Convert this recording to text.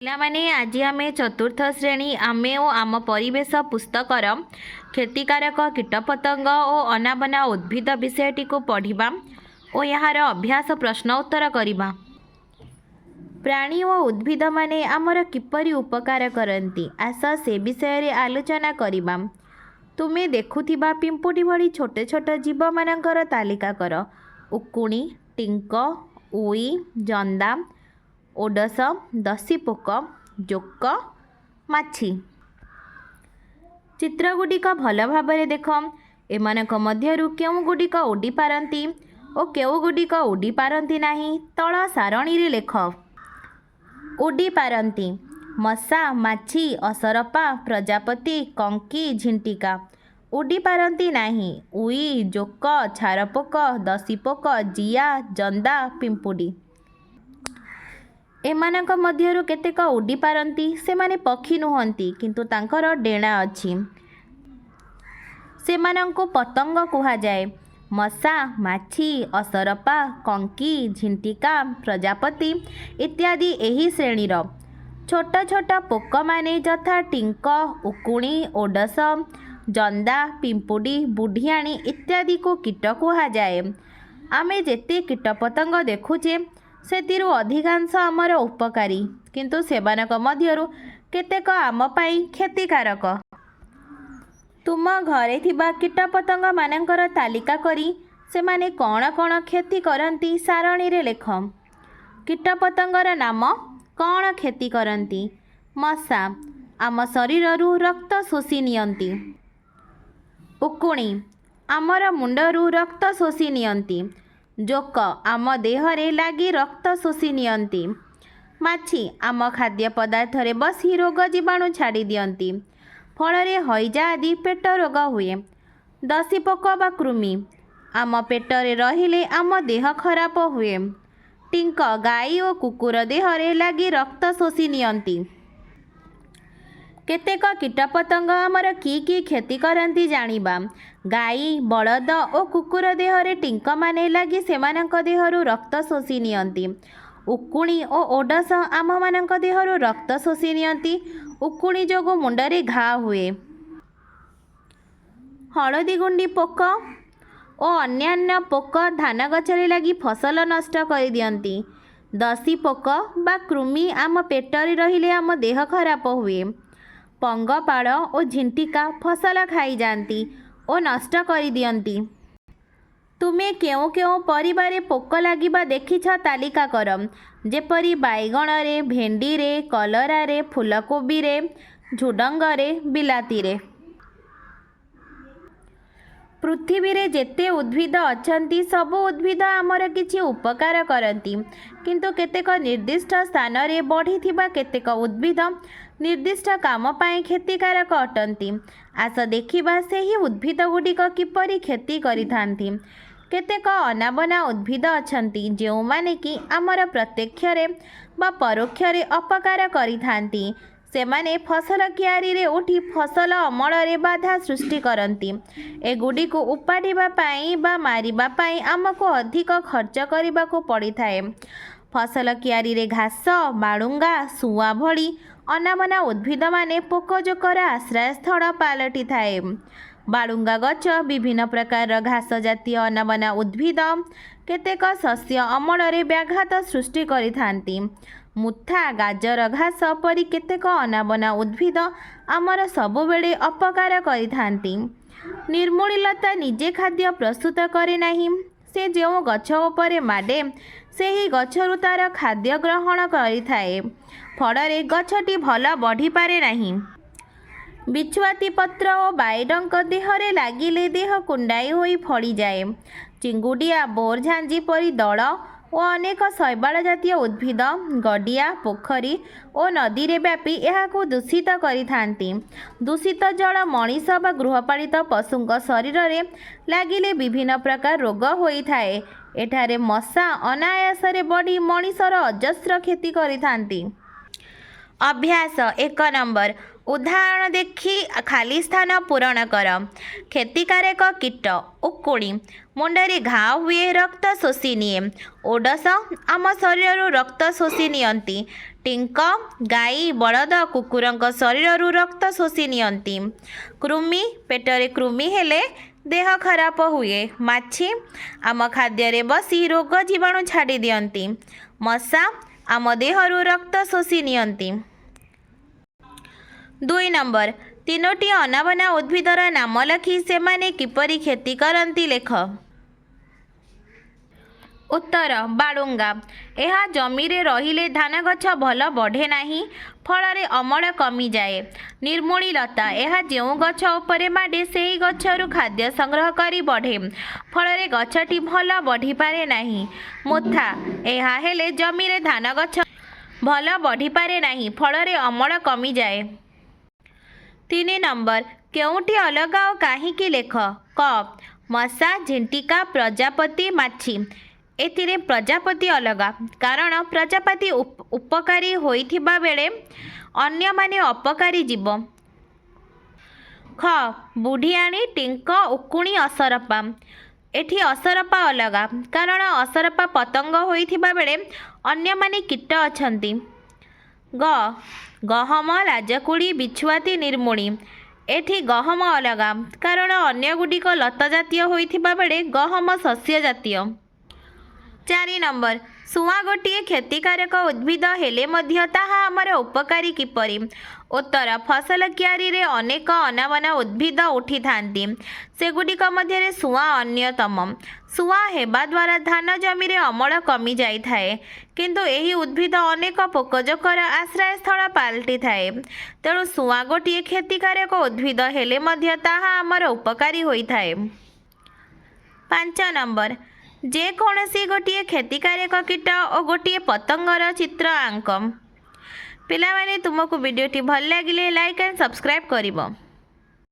ପିଲାମାନେ ଆଜି ଆମେ ଚତୁର୍ଥ ଶ୍ରେଣୀ ଆମେ ଓ ଆମ ପରିବେଶ ପୁସ୍ତକର କ୍ଷତିକାରକ କୀଟପତଙ୍ଗ ଓ ଅନାବନା ଉଦ୍ଭିଦ ବିଷୟଟିକୁ ପଢ଼ିବା ଓ ଏହାର ଅଭ୍ୟାସ ପ୍ରଶ୍ନ ଉତ୍ତର କରିବା। ପ୍ରାଣୀ ଓ ଉଦ୍ଭିଦମାନେ ଆମର କିପରି ଉପକାର କରନ୍ତି, ଆସ ସେ ବିଷୟରେ ଆଲୋଚନା କରିବା। ତୁମେ ଦେଖୁଥିବା ପିମ୍ପୁଡ଼ି ଭଳି ଛୋଟ ଛୋଟ ଜୀବମାନଙ୍କର ତାଲିକା କର। ଉକୁଣି, ଟିଙ୍କ, ଉଇ, ଜନ୍ଦା, ଓଡସ, ଦଶୀପୋକ, ଜୋକ, ମାଛି। ଚିତ୍ରଗୁଡ଼ିକ ଭଲ ଭାବରେ ଦେଖ। ଏମାନଙ୍କ ମଧ୍ୟରୁ କେଉଁଗୁଡ଼ିକ ଉଡ଼ି ପାରନ୍ତି ଓ କେଉଁଗୁଡ଼ିକ ଉଡ଼ି ପାରନ୍ତି ନାହିଁ ତଳ ସାରଣୀରେ ଲେଖ। ଉଡ଼ି ପାରନ୍ତି: ମଶା, ମାଛି, ଅସରପା, ପ୍ରଜାପତି, କଙ୍କି, ଝିଣ୍ଟିକା। ଉଡ଼ି ପାରନ୍ତି ନାହିଁ: ଉଇ, ଜୋକ, ଛାରପୋକ, ଦଶୀପୋକ, ଜିଆ, ଜନ୍ଦା, ପିମ୍ପୁଡ଼ି। ଏମାନଙ୍କ ମଧ୍ୟରୁ କେତେକ ଉଡ଼ି ପାରନ୍ତି। ସେମାନେ ପକ୍ଷୀ ନୁହନ୍ତି, କିନ୍ତୁ ତାଙ୍କର ଡେଣା ଅଛି। ସେମାନଙ୍କୁ ପତଙ୍ଗ କୁହାଯାଏ। ମଶା, ମାଛି, ଅସରପା, କଙ୍କି, ଝିଣ୍ଟିକା, ପ୍ରଜାପତି ଇତ୍ୟାଦି ଏହି ଶ୍ରେଣୀର। ଛୋଟ ଛୋଟ ପୋକମାନେ ଯଥା ଟିଙ୍କ, ଉକୁଣି, ଓଡସ, ଜନ୍ଦା, ପିମ୍ପୁଡ଼ି, ବୁଢ଼ିଆଣୀ ଇତ୍ୟାଦିକୁ କୀଟ କୁହାଯାଏ। ଆମେ ଯେତେ କୀଟପତଙ୍ଗ ଦେଖୁଛେ, ସେଥିରୁ ଅଧିକାଂଶ ଆମର ଉପକାରୀ, କିନ୍ତୁ ସେମାନଙ୍କ ମଧ୍ୟରୁ କେତେକ ଆମ ପାଇଁ କ୍ଷତିକାରକ। ତୁମ ଘରେ ଥିବା କୀଟପତଙ୍ଗମାନଙ୍କର ତାଲିକା କରି ସେମାନେ କ'ଣ କ'ଣ କ୍ଷତି କରନ୍ତି ସାରଣୀରେ ଲେଖ। କୀଟପତଙ୍ଗର ନାମ। କ'ଣ କ୍ଷତି କରନ୍ତି? ମଶା ଆମ ଶରୀରରୁ ରକ୍ତ ଶୋଷି ନିଅନ୍ତି। ଉକୁଣି ଆମର ମୁଣ୍ଡରୁ ରକ୍ତ ଶୋଷି ନିଅନ୍ତି। ଜୋକ ଆମ ଦେହରେ ଲାଗି ରକ୍ତ ଶୋଷି ନିଅନ୍ତି। ମାଛି ଆମ ଖାଦ୍ୟ ପଦାର୍ଥରେ ବସି ରୋଗ ଜୀବାଣୁ ଛାଡ଼ି ଦିଅନ୍ତି, ଫଳରେ ହଇଜା ଆଦି ପେଟ ରୋଗ ହୁଏ। ଦଶୀପୋକ ବା କୃମି ଆମ ପେଟରେ ରହିଲେ ଆମ ଦେହ ଖରାପ ହୁଏ। ଟିଙ୍କ ଗାଈ ଓ କୁକୁର ଦେହରେ ଲାଗି ରକ୍ତ ଶୋଷି ନିଅନ୍ତି। କେତେକ କୀଟପତଙ୍ଗ ଆମର କି କ୍ଷତି କରନ୍ତି ଜାଣିବା। ଗାଈ, ବଳଦ ଓ କୁକୁର ଦେହରେ ଟିଙ୍କମାନେ ଲାଗି ସେମାନଙ୍କ ଦେହରୁ ରକ୍ତ ଶୋଷି ନିଅନ୍ତି। ଉକୁଣି ଓ ଓଡସ ଆମମାନଙ୍କ ଦେହରୁ ରକ୍ତ ଶୋଷି ନିଅନ୍ତି। ଉକୁଣି ଯୋଗୁଁ ମୁଣ୍ଡରେ ଘା ହୁଏ। ହଳଦୀଗୁଣ୍ଡି ପୋକ ଓ ଅନ୍ୟାନ୍ୟ ପୋକ ଧାନ ଗଛରେ ଲାଗି ଫସଲ ନଷ୍ଟ କରିଦିଅନ୍ତି। ଦଶୀପୋକ ବା କୃମି ଆମ ପେଟରେ ରହିଲେ ଆମ ଦେହ ଖରାପ ହୁଏ। ପଙ୍ଗପାଳ ଓ ଝିଣ୍ଟିକା ଫସଲ ଖାଇଯାଆନ୍ତି ଓ ନଷ୍ଟ କରିଦିଅନ୍ତି। ତୁମେ କେଉଁ କେଉଁ ପରିବାରେ ପୋକ ଲାଗିବା ଦେଖିଛ ତାଲିକା କର, ଯେପରି ବାଇଗଣରେ, ଭେଣ୍ଡିରେ, କଲରାରେ, ଫୁଲକୋବିରେ, ଝୁଡ଼ଙ୍ଗରେ, ବିଲାତିରେ। ପୃଥିବୀରେ ଯେତେ ଉଦ୍ଭିଦ ଅଛନ୍ତି, ସବୁ ଉଦ୍ଭିଦ ଆମର କିଛି ଉପକାର କରନ୍ତି, କିନ୍ତୁ କେତେକ ନିର୍ଦ୍ଦିଷ୍ଟ ସ୍ଥାନରେ ବଢ଼ିଥିବା କେତେକ ଉଦ୍ଭିଦ ନିର୍ଦ୍ଦିଷ୍ଟ କାମ ପାଇଁ କ୍ଷତିକାରକ ଅଟନ୍ତି। ଆସ ଦେଖିବା ସେହି ଉଦ୍ଭିଦଗୁଡ଼ିକ କିପରି କ୍ଷତି କରିଥାନ୍ତି। କେତେକ ଅନାବନା ଉଦ୍ଭିଦ ଅଛନ୍ତି, ଯେଉଁମାନେ କି ଆମର ପ୍ରତ୍ୟକ୍ଷରେ ବା ପରୋକ୍ଷରେ ଅପକାର କରିଥାନ୍ତି। ସେମାନେ ଫସଲ କିଆରୀରେ ଉଠି ଫସଲ ଅମଳରେ ବାଧା ସୃଷ୍ଟି କରନ୍ତି। ଏଗୁଡ଼ିକୁ ଉପାଡ଼ିବା ପାଇଁ ବା ମାରିବା ପାଇଁ ଆମକୁ ଅଧିକ ଖର୍ଚ୍ଚ କରିବାକୁ ପଡ଼ିଥାଏ। ଫସଲ କିଆରୀରେ ଘାସ, ବାଳୁଙ୍ଗା, ଶୁଆଁ ଭଳି ଅନାବନା ଉଦ୍ଭିଦମାନେ ପୋକଜୋକର ଆଶ୍ରୟସ୍ଥଳ ପାଲଟିଥାଏ। ବାଳୁଙ୍ଗା ଗଛ, ବିଭିନ୍ନ ପ୍ରକାରର ଘାସ ଜାତୀୟ ଅନାବନା ଉଦ୍ଭିଦ କେତେକ ଶସ୍ୟ ଅମଳରେ ବ୍ୟାଘାତ ସୃଷ୍ଟି କରିଥାନ୍ତି। ମୁଥା, ଗାଜର ଘାସ ପରି କେତେକ ଅନାବନା ଉଦ୍ଭିଦ ଆମର ସବୁବେଳେ ଅପକାର କରିଥାନ୍ତି। ନିର୍ମୂଳୀଲତା ନିଜେ ଖାଦ୍ୟ ପ୍ରସ୍ତୁତ କରେ ନାହିଁ। ସେ ଯେଉଁ ଗଛ ଉପରେ ମାଡ଼େ, ସେହି ଗଛରୁ ତା'ର ଖାଦ୍ୟ ଗ୍ରହଣ କରିଥାଏ, ଫଳରେ ଗଛଟି ଭଲ ବଢ଼ିପାରେ ନାହିଁ। ବିଛୁଆତି ପତ୍ର ଓ ବାଇଡଙ୍କ ଦେହରେ ଲାଗିଲେ ଦେହ କୁଣ୍ଡାଇ ହୋଇ ଫଳିଯାଏ। ଚିଙ୍ଗୁଡିଆ, ବୋରଝାଞ୍ଜି ପରି ଦଳ ଓ ଅନେକ ଶୈବାଳ ଜାତୀୟ ଉଦ୍ଭିଦ ଗଡ଼ିଆ, ପୋଖରୀ ଓ ନଦୀରେ ବ୍ୟାପି ଏହାକୁ ଦୂଷିତ କରିଥାନ୍ତି। ଦୂଷିତ ଜଳ ମଣିଷ ବା ଗୃହପାଳିତ ପଶୁଙ୍କ ଶରୀରରେ ଲାଗିଲେ ବିଭିନ୍ନ ପ୍ରକାର ରୋଗ ହୋଇଥାଏ। ଏଠାରେ ମଶା ଅନାୟାସରେ ବଢ଼ି ମଣିଷର ଅଜସ୍ର କ୍ଷତି କରିଥାନ୍ତି। ଅଭ୍ୟାସ 1 ନମ୍ବର। ଉଦାହରଣ ଦେଖି ଖାଲି ସ୍ଥାନ ପୂରଣ କର। କ୍ଷତିକାରକ କୀଟ। ଉକୁଣି ମୁଣ୍ଡରେ ଘା ହୁଏ, ରକ୍ତ ଶୋଷି ନିଏ। ଓଡସ ଆମ ଶରୀରରୁ ରକ୍ତ ଶୋଷି ନିଅନ୍ତି। ଟିଙ୍କ ଗାଈ ବଳଦ କୁକୁରଙ୍କ ଶରୀରରୁ ରକ୍ତ ଶୋଷି ନିଅନ୍ତି। କୃମି ପେଟରେ କୃମି ହେଲେ ଦେହ ଖରାପ ହୁଏ। ମାଛି ଆମ ଖାଦ୍ୟରେ ବସି ରୋଗ ଜୀବାଣୁ ଛାଡ଼ି ଦିଅନ୍ତି। ମଶା ଆମ ଦେହରୁ ରକ୍ତ ଶୋଷି ନିଅନ୍ତି। 2 ନମ୍ବର, 3ଟି ଅନାବନା ଉଦ୍ଭିଦର ନାମ ଲେଖି ସେମାନେ କିପରି କ୍ଷତି କରନ୍ତି ଲେଖ। ଉତ୍ତର ବାଳୁଙ୍ଗା। ଏହା ଜମିରେ ରହିଲେ ଧାନ ଗଛ ଭଲ ବଢ଼େ ନାହିଁ, ଫଳରେ ଅମଳ କମିଯାଏ। ନିର୍ମୂଳୀ ଲତା। ଏହା ଯେଉଁ ଗଛ ଉପରେ ମାଡ଼େ ସେହି ଗଛରୁ ଖାଦ୍ୟ ସଂଗ୍ରହ କରି ବଢ଼େ, ଫଳରେ ଗଛଟି ଭଲ ବଢ଼ିପାରେ ନାହିଁ। ମୁଥା। ଏହା ହେଲେ ଜମିରେ ଧାନ ଗଛ ଭଲ ବଢ଼ିପାରେ ନାହିଁ, ଫଳରେ ଅମଳ କମିଯାଏ। 3 ନମ୍ବର, କେଉଁଟି ଅଲଗା ଓ କାହିଁକି ଲେଖ। କ ମଶା ଝିଣ୍ଟିକା ପ୍ରଜାପତି ମାଛି। ଏଥିରେ ପ୍ରଜାପତି ଅଲଗା, କାରଣ ପ୍ରଜାପତି ଉପକାରୀ ହୋଇଥିବା ବେଳେ ଅନ୍ୟମାନେ ଅପକାରୀ ଜୀବ। ଖ ବୁଢ଼ିଆଣୀ ଟିଙ୍କ ଉକୁଣି ଅସରପା। ଏଠି ଅସରପା ଅଲଗା, କାରଣ ଅସରପା ପତଙ୍ଗ ହୋଇଥିବା ବେଳେ ଅନ୍ୟମାନେ କୀଟ ଅଛନ୍ତି। ଗ ଗହମ ଲାଜକୁଡ଼ି ବିଛୁଆତି ନିର୍ମୂଳୀ। ଏଠି ଗହମ ଅଲଗା, କାରଣ ଅନ୍ୟଗୁଡ଼ିକ ଲତା ଜାତୀୟ ହୋଇଥିବା ବେଳେ ଗହମ ଶସ୍ୟ ଜାତୀୟ। 4 ନମ୍ବର, ଶୁଆଁ ଗୋଟିଏ କ୍ଷତିକାରକ ଉଦ୍ଭିଦ ହେଲେ ମଧ୍ୟ ତାହା ଆମର ଉପକାରୀ କିପରି। ଉତ୍ତର ଫସଲ କିଆରୀରେ ଅନେକ ଅନାବନା ଉଦ୍ଭିଦ ଉଠିଥାନ୍ତି, ସେଗୁଡ଼ିକ ମଧ୍ୟରେ ଶୁଆଁ ଅନ୍ୟତମ। ଶୁଆଁ ହେବା ଦ୍ୱାରା ଧାନ ଜମିରେ ଅମଳ କମି ଯାଇଥାଏ, କିନ୍ତୁ ଏହି ଉଦ୍ଭିଦ ଅନେକ ପୋକଜୋକର ଆଶ୍ରୟସ୍ଥଳ ପାଲଟିଥାଏ। ତେଣୁ ଶୁଆଁ ଗୋଟିଏ କ୍ଷତିକାରକ ଉଦ୍ଭିଦ ହେଲେ ମଧ୍ୟ ତାହା ଆମର ଉପକାରୀ ହୋଇଥାଏ। 5 ନମ୍ବର, ଯେକୌଣସି ଗୋଟିଏ କ୍ଷତିକାରକ କୀଟ ଓ ଗୋଟିଏ ପତଙ୍ଗର ଚିତ୍ର ଆଙ୍କ। ପିଲାମାନେ, ତୁମକୁ ଭିଡ଼ିଓଟି ଭଲ ଲାଗିଲେ ଲାଇକ୍ ଆଣ୍ଡ ସବସ୍କ୍ରାଇବ୍ କରିବ।